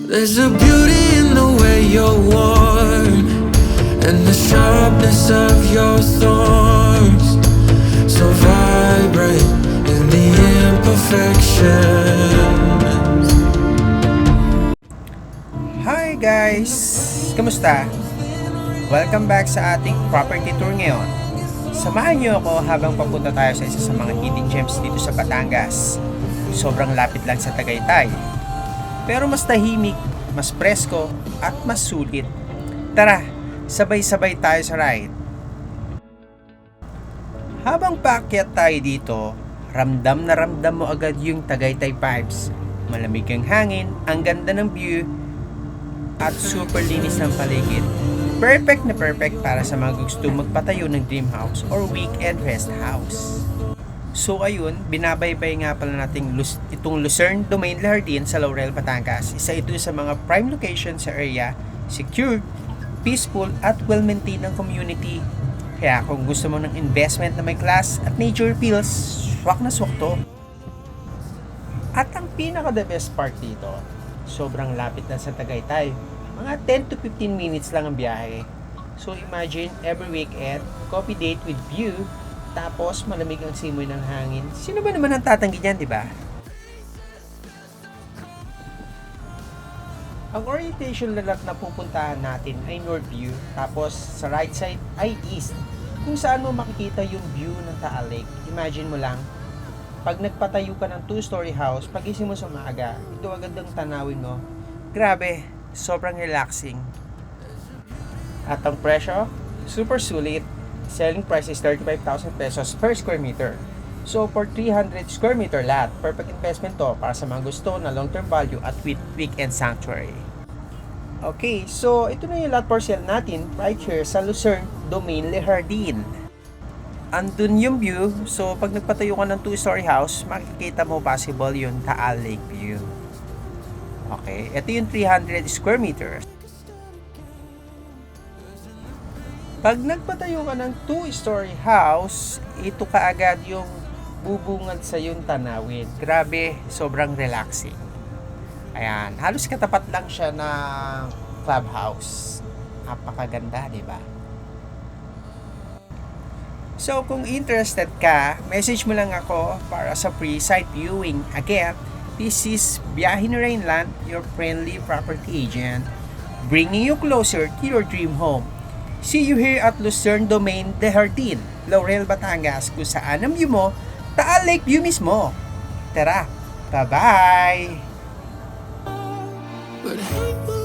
There's a beauty in the way you're worn, and the sharpness of your thorns, so vibrant in the imperfections. Hi guys! Kamusta? Welcome back sa ating property tour ngayon. Samahan niyo ako habang papunta tayo sa isa sa mga hidden gems dito sa Batangas. Sobrang lapit lang sa Tagaytay, pero mas tahimik, mas presko, at mas sulit. Tara, sabay-sabay tayo sa ride. Habang paakyat tayo dito, ramdam na ramdam mo agad yung Tagaytay vibes. Malamig ang hangin, ang ganda ng view, at super linis ng paligid. Perfect na perfect para sa mga gustong magpatayo ng dream house or weekend rest house. So ayun, binabaybay nga pala natin itong Lucerne Domain Jardin sa Laurel, Batangas. Isa ito sa mga prime location sa area, secure, peaceful at well-maintained ng community. Kaya kung gusto mo ng investment na may class at nature feels, swak na swak to. At ang pinaka the best part dito, sobrang lapit na sa Tagaytay. Mga 10 to 15 minutes lang ang biyahe. So imagine every weekend, coffee date with view, tapos malamig ang simoy ng hangin. Sino ba naman ang tatanggi niyan, di ba? Ang orientation na lot na pupuntahan natin ay north view, tapos sa right side ay east, kung saan mo makikita yung view ng Taal Lake. Imagine mo lang, pag nagpatayo ka ng 2-story house, pagising mo sa maaga, ito agad ang tanawin mo. Grabe, sobrang relaxing. At ang presyo, super sulit. Selling price is 35,000 pesos per square meter. So for 300 square meter lot, perfect investment to para sa mga gusto na long-term value at with weekend sanctuary. Okay, so ito na yung lot for sale natin right here sa Lucerne Domain Jardin. Andun yung view, so pag nagpatayo ka ng 2-story house, makikita mo possible yung Taal Lake view. Okay, ito yung 300 square meters. Pag nagpatayo ka ng 2-story house, ito kaagad yung bubungad sa yung tanawin. Grabe, sobrang relaxing. Ayan, halos katapat lang siya ng clubhouse. Napakaganda, di ba? So, kung interested ka, message mo lang ako para sa free site viewing. Again, this is Biyahe ni Rainland, your friendly property agent, bringing you closer to your dream home. See you here at Lucerne Domain Jardin, Laurel, Batangas, kung saan ang view mo, Taal Lake view mismo. Tara, bye-bye! But hey,